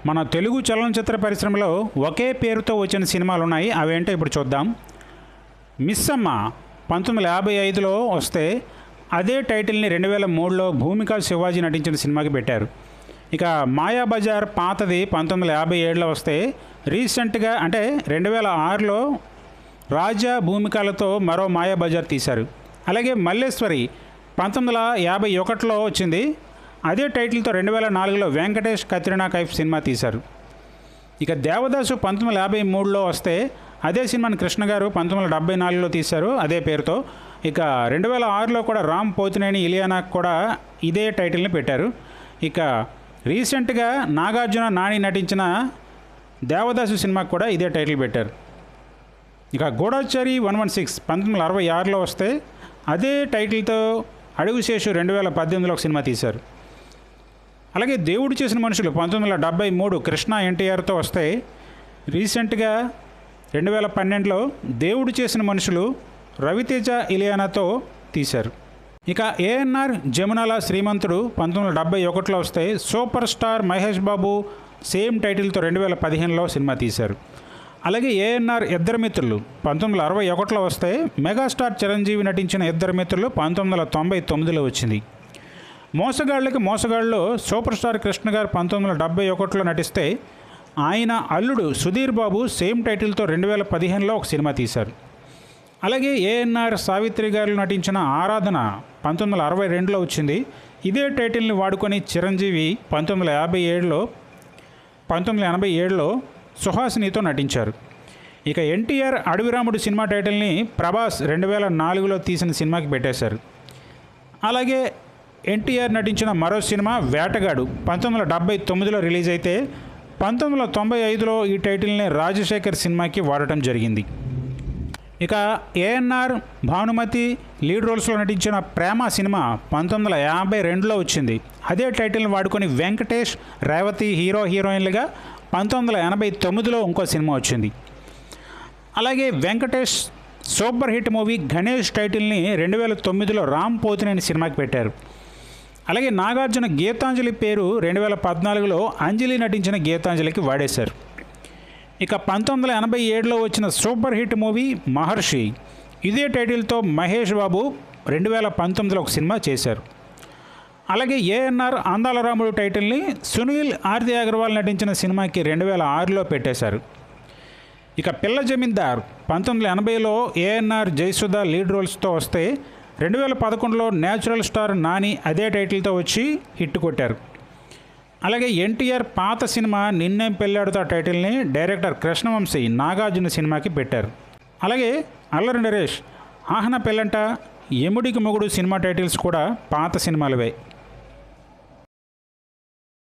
మన తెలుగు చలనచిత్ర పరిశ్రమలో ఒకే పేరుతో వచ్చిన సినిమాలు ఉన్నాయి. అవేంటో ఇప్పుడు చూద్దాం. మిస్సమ్మ 1955లో వస్తే అదే టైటిల్ని 2003లో భూమిక శివాజీ నటించిన సినిమాకి పెట్టారు. ఇక మాయాబజార్ పాతది 1957లో వస్తే రీసెంట్గా అంటే 2006లో రాజా భూమికలతో మరో మాయాబజార్ తీశారు. అలాగే మల్లేశ్వరి 1951లో వచ్చింది. అదే టైటిల్తో 2004లో వెంకటేష్ కత్రినా కైఫ్ సినిమా తీశారు. ఇక దేవదాసు 1953లో వస్తే అదే సినిమాని కృష్ణ గారు 1974లో తీశారు అదే పేరుతో. ఇక 2006లో కూడా రామ్ పోతినేని ఇలియానా కూడా ఇదే టైటిల్ని పెట్టారు. ఇక రీసెంట్గా నాగార్జున నాని నటించిన దేవదాసు సినిమాకి కూడా ఇదే టైటిల్ పెట్టారు. ఇక గూఢచారి 116 1966లో వస్తే అదే టైటిల్తో అడుగుశేషు 2018లో ఒక సినిమా తీశారు. అలాగే దేవుడు చేసిన మనుషులు 1973 కృష్ణ ఎన్టీఆర్తో వస్తే రీసెంట్గా 2012లో దేవుడు చేసిన మనుషులు రవితేజ ఇలియానాతో తీశారు. ఇక ఏఎన్ఆర్ జమునాల శ్రీమంతుడు 1971లో వస్తే super star Mahesh Babu same టైటిల్తో 2015లో సినిమా తీశారు. అలాగే ఏఎన్ఆర్ ఇద్దరు మిత్రులు 1961లో వస్తే మెగాస్టార్ చిరంజీవి నటించిన ఇద్దరు మిత్రులు 1999లో వచ్చింది. మోసగాళ్ళకి మోసగాళ్ళలో సూపర్ స్టార్ కృష్ణ గారు 1971లో నటిస్తే ఆయన అల్లుడు సుధీర్ బాబు సేమ్ టైటిల్తో 2015లో ఒక సినిమా తీశారు. అలాగే ఏఎన్ఆర్ సావిత్రి గారు నటించిన ఆరాధన 1962లో వచ్చింది. ఇదే టైటిల్ని వాడుకొని చిరంజీవి 1987లో సుహాసినితో నటించారు. ఇక ఎన్టీఆర్ అడవిరాముడు సినిమా టైటిల్ని ప్రభాస్ 2004లో తీసిన సినిమాకి పెట్టేశారు. అలాగే ఎన్టీఆర్ నటించిన మరో సినిమా వేటగాడు 1979లో రిలీజ్ అయితే 1995లో ఈ టైటిల్ని రాజశేఖర్ సినిమాకి వాడటం జరిగింది. ఇక ఏఎన్ఆర్ భానుమతి లీడ్ రోల్స్లో నటించిన ప్రేమ సినిమా 1952లో వచ్చింది. అదే టైటిల్ని వాడుకొని వెంకటేష్ రేవతి హీరోయిన్లుగా 1989లో ఇంకో సినిమా వచ్చింది. అలాగే Venkatesh super hit movie Ganesh టైటిల్ని 2009లో రామ్ పోతినేని సినిమాకి పెట్టారు. అలాగే నాగార్జున గీతాంజలి పేరు 2014లో అంజలి నటించిన గీతాంజలికి వాడేశారు. ఇక 1987లో వచ్చిన సూపర్ హిట్ మూవీ మహర్షి ఇదే టైటిల్తో మహేష్ బాబు 2019లో ఒక సినిమా చేశారు. అలాగే ఏఎన్ఆర్ అందాల రాముడు టైటిల్ని సునీల్ ఆర్తి అగర్వాల్ నటించిన సినిమాకి 2006లో పెట్టేశారు. ఇక పిల్ల జమీందార్ 1980లో ఏఎన్ఆర్ జయసుధ లీడ్ రోల్స్తో వస్తే 2011లో న్యాచురల్ స్టార్ నాని అదే టైటిల్తో వచ్చి హిట్ కొట్టారు. అలాగే ఎన్టీఆర్ పాత సినిమా నిన్నేం పెళ్ళాడుతో టైటిల్ని డైరెక్టర్ కృష్ణవంశీ నాగార్జున సినిమాకి పెట్టారు. అలాగే అల్లరి నరేష్ ఆహన పెళ్ళంట ఎముడికి మొగుడు సినిమా టైటిల్స్ కూడా పాత సినిమాలవే.